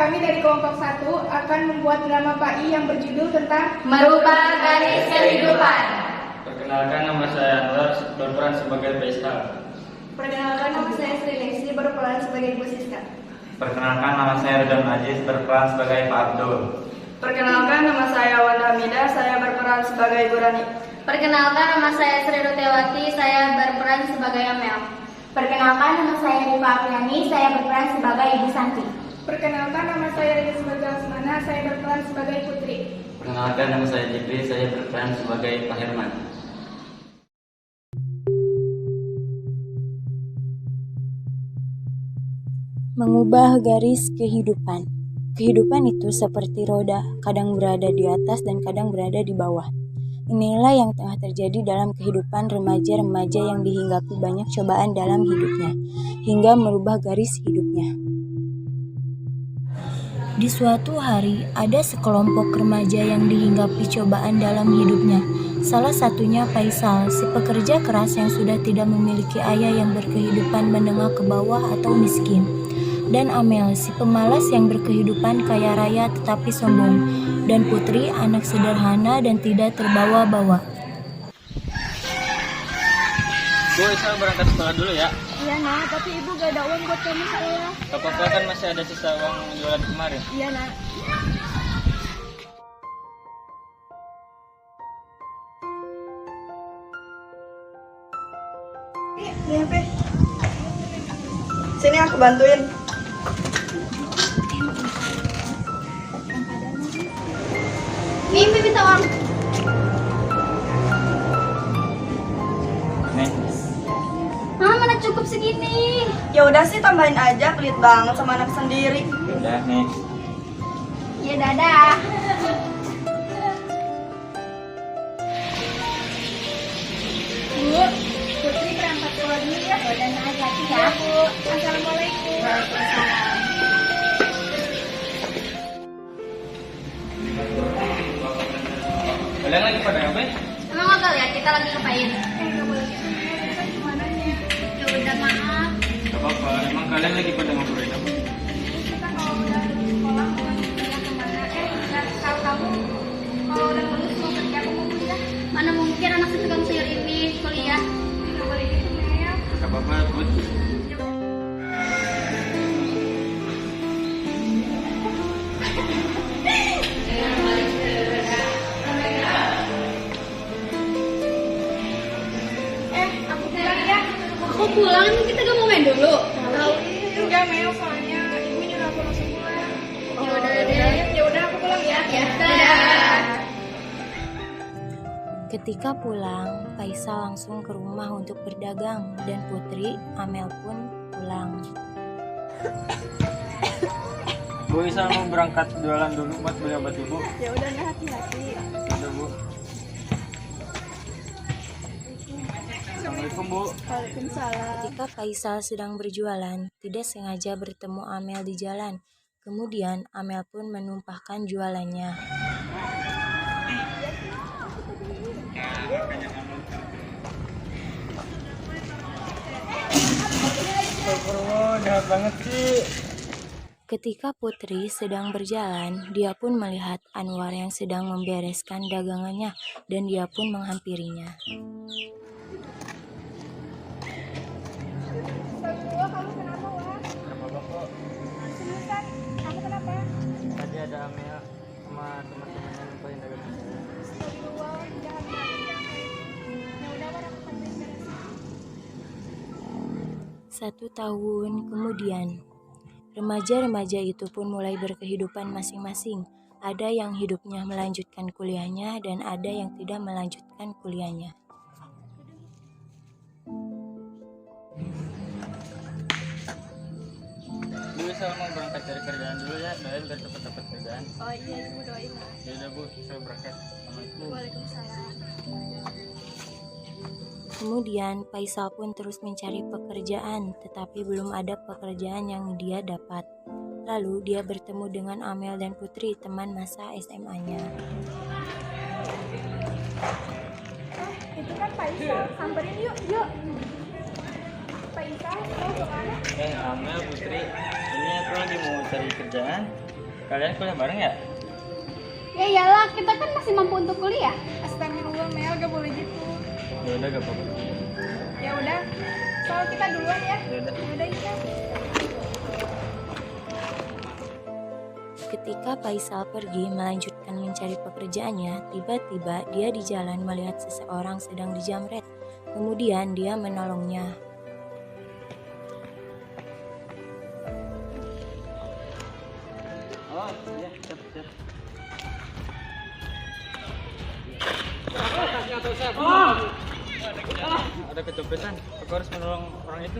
kami dari kelompok 1 akan membuat drama PAI yang berjudul tentang Merubah Garis Kehidupan. Perkenalkan, nama saya Anwar, berperan sebagai Faisal. Perkenalkan, nama saya Sri Lengsi, berperan sebagai Bu Siska. Perkenalkan, nama saya Ridwan Aziz, berperan sebagai Pak Abdul. Perkenalkan, nama saya Wanda Hamida, saya berperan sebagai Bu Rani. Perkenalkan, nama saya Sri Rutewati, saya berperan sebagai Amel. Perkenalkan, nama saya Rifa Apriani, saya berperan sebagai Ibu Santi. Perkenalkan, nama saya Rizky Asmana, saya berperan sebagai Putri. Perkenalkan, nama saya Jibri, saya berperan sebagai Pak Herman. Mengubah garis kehidupan. Kehidupan itu seperti roda, kadang berada di atas dan kadang berada di bawah. Inilah yang tengah terjadi dalam kehidupan remaja-remaja yang dihinggapi banyak cobaan dalam hidupnya, hingga merubah garis hidupnya. Di suatu hari, ada sekelompok remaja yang dihinggapi cobaan dalam hidupnya. Salah satunya Faisal, si pekerja keras yang sudah tidak memiliki ayah yang berkehidupan menengah ke bawah atau miskin. Dan Amel, si pemalas yang berkehidupan kaya raya tetapi sombong. Dan Putri, anak sederhana dan tidak terbawa-bawa. Bu, saya berangkat sekolah dulu ya. Iya nak, tapi ibu gak ada uang buat kami saya. Gak apa-apa, kan masih ada sisa uang jualan kemarin. Iya nak. Ini HP. Sini aku bantuin. Nih, minta uang. Nih, Mana cukup segini? Ya udah sih, tambahin aja, pelit banget sama anak sendiri. udah nih. Ya dadah. Bu, Putri berangkat sekolah dulu ya. Dan hati-hati ya. Bu, assalamualaikum. Kalian lagi pada ngapain? Emang agak ya kita lagi ngapain? Gak boleh gitu, kita gimana nih? Ya udah maaf. Gak apa-apa, emang kalian lagi pada ngobrolin apa? Kita kalau udah lulus sekolah mau kuliah kemana? Kalau kamu kalau udah lulus mau kerja apa mau kuliah? Mana mungkin anak setukang sayur ini kuliah? Gak boleh gitu Mel. Gak apa-apa, Bud. Aku pulang ya. Aku pulang, kita gak mau main dulu. Tahu enggak Mel, soalnya ibu nyuruh aku langsung pulang. Ya udah deh. Ya udah aku pulang ya. Ya dadah. Ketika pulang, Faisal langsung ke rumah untuk berdagang dan Putri, Amel pun pulang. Bu, Isa mau berangkat jualan dulu buat beli obat ibu. Ya udah nah, hati-hati. Udah, Bu. Assalamualaikum, Bu. Waalaikumsalam. Ketika Faisal sedang berjualan, tidak sengaja bertemu Amel di jalan. Kemudian Amel pun menumpahkan jualannya. Astagfirullah, jahat banget sih. Ketika Putri sedang berjalan, dia pun melihat Anwar yang sedang membereskan dagangannya dan dia pun menghampirinya. Astagfirullah, kamu kenapa Wak? Gak apa-apa kok. Seriusan, kamu kenapa? Tadi ada Amel sama teman-temannya numpahin dagangan saya. Astagfirullah, jahat banget ya Mel. Ya udah Wak, aku bantuin beresin. 1 tahun kemudian, remaja-remaja itu pun mulai berkehidupan masing-masing. Ada yang hidupnya melanjutkan kuliahnya dan ada yang tidak melanjutkan kuliahnya. Bu, Isa mau berangkat cari kerjaan dulu ya. Doain biar cepet-cepet kerjaan. Oh iya, ibu doain lah. Ya udah, Bu, saya berangkat. Assalamualaikum. Waalaikumsalam. Kemudian Faisal pun terus mencari pekerjaan, tetapi belum ada pekerjaan yang dia dapat. Lalu dia bertemu dengan Amel dan Putri, teman masa SMA-nya. Itu kan Faisal, samperin yuk, yuk. Faisal, mau kemana? Amel, Putri, ini aku lagi mau cari kerjaan. Kalian kuliah bareng ya? Ya iyalah, kita kan masih mampu untuk kuliah. Astagfirullah Mel, gak boleh gitu. Ya udah gak apa-apa. Ya udah, soal kita duluan ya. Ya udah. Ya udah Ika. Ketika Faisal pergi melanjutkan mencari pekerjaannya, tiba-tiba dia di jalan melihat seseorang sedang dijamret. Kemudian dia menolongnya. Oh iya, siap. Ada kecopetan. Aku harus menolong orang itu.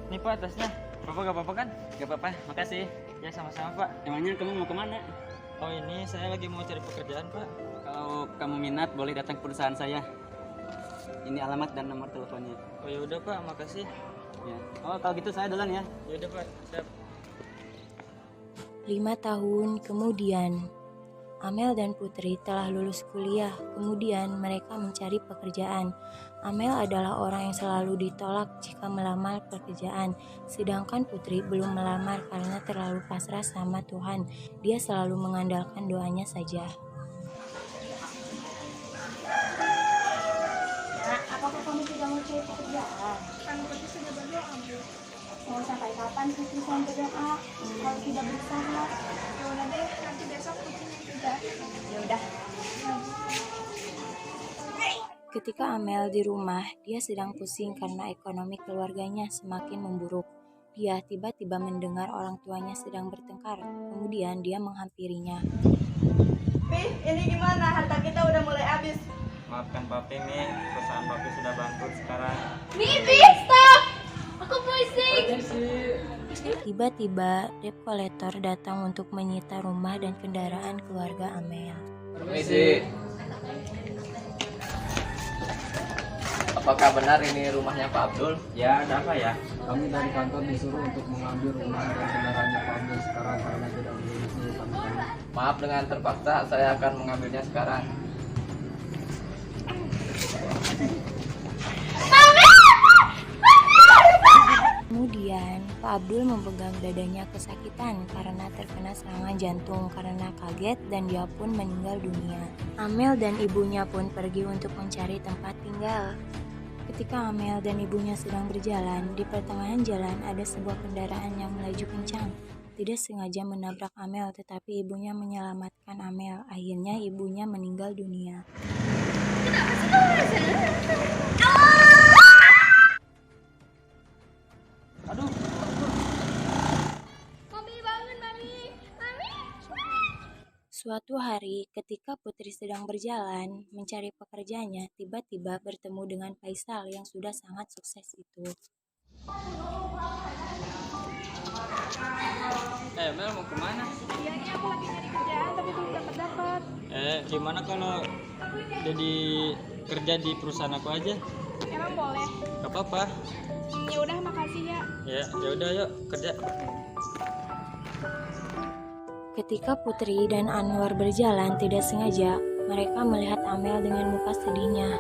Nih Pak, tasnya. Bapak gak apa-apa kan? Gak apa-apa, makasih. Ya sama-sama Pak. Emangnya kamu mau kemana? Oh ini saya lagi mau cari pekerjaan Pak. Kalau kamu minat, boleh datang ke perusahaan saya. Ini alamat dan nomor teleponnya. Oh ya udah Pak, makasih. Ya. Oh, kalau gitu saya duluan ya. Ya udah Pak, siap. 5 tahun kemudian, Amel dan Putri telah lulus kuliah. Kemudian mereka mencari pekerjaan. Amel adalah orang yang selalu ditolak jika melamar pekerjaan, sedangkan Putri belum melamar karena terlalu pasrah sama Tuhan. Dia selalu mengandalkan doanya saja. Nah, apakah kamu tidak mau cari pekerjaan? Kan Putri sudah berdoa, Bu. Mau sampai kapan Putri saya berdoa? Kalau tidak berusaha, Ya udah deh, nanti besok Putri yang kerja. ya udah. Ketika Amel di rumah, dia sedang pusing karena ekonomi keluarganya semakin memburuk. Dia tiba-tiba mendengar orang tuanya sedang bertengkar. Kemudian dia menghampirinya. Pi, ini gimana? Harta kita udah mulai habis. Maafkan Papi, Mi. Perusahaan Papi sudah bangkrut sekarang. Mimi, stop! Aku pusing. Tiba-tiba debt collector datang untuk menyita rumah dan kendaraan keluarga Amel. Permisi. Apakah benar ini rumahnya Pak Abdul? Ya, ada apa ya? Kami dari kantor disuruh untuk mengambil rumah dan kendaraannya Pak Abdul sekarang karena tidak memiliki utang kami. Maaf, dengan terpaksa saya akan mengambilnya sekarang. Kemudian Pak Abdul memegang dadanya kesakitan karena terkena serangan jantung karena kaget dan dia pun meninggal dunia. Amel dan ibunya pun pergi untuk mencari tempat tinggal. Ketika Amel dan ibunya sedang berjalan, di pertengahan jalan ada sebuah kendaraan yang melaju kencang. Tidak sengaja menabrak Amel, tetapi ibunya menyelamatkan Amel. Akhirnya ibunya meninggal dunia. Suatu hari, ketika Putri sedang berjalan mencari pekerjaannya, tiba-tiba bertemu dengan Faisal yang sudah sangat sukses itu. Mel mau kemana? Iya, ini aku lagi nyari kerjaan tapi belum dapat. Gimana kalau jadi kerja di perusahaan aku aja? Emang boleh? Gak apa-apa. Ya udah, makasih ya. Ya udah yuk kerja. Ketika Putri dan Anwar berjalan tidak sengaja, mereka melihat Amel dengan muka sedihnya.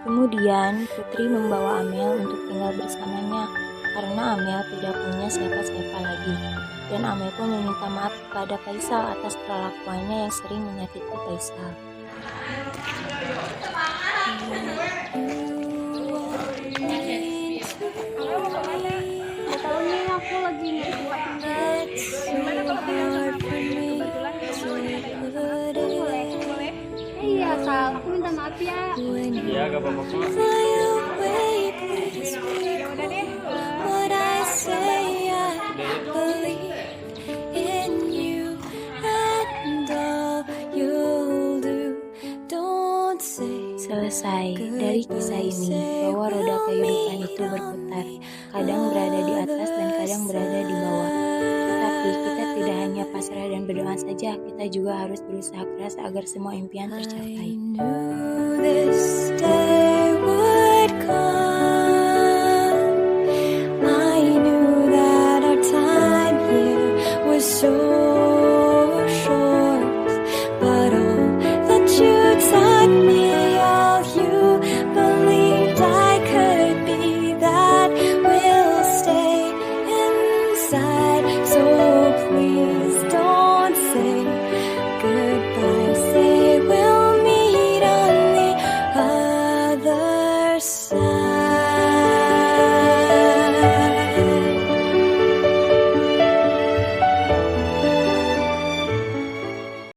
Kemudian Putri membawa Amel untuk tinggal bersamanya karena Amel tidak punya siapa-siapa lagi. Dan Amel pun meminta maaf kepada Faisal atas perlakuannya yang sering menyakiti Faisal. Kamu mau kemana? Gak tau nih, aku lagi nyari tempat tinggal. Gimana kalau kita ke kafe? Kebetulan di rumah lagi ada yang Boleh? boleh. Iya, Sal. Aku minta maaf ya. Iya gak apa-apa kok. Ya udah deh. Selesai dari kisah ini bahwa roda kehidupan itu berputar, kadang berada di atas dan kadang berada di bawah. Tetapi kita tidak hanya pasrah dan berdoa saja, kita juga harus berusaha keras agar semua impian tercapai.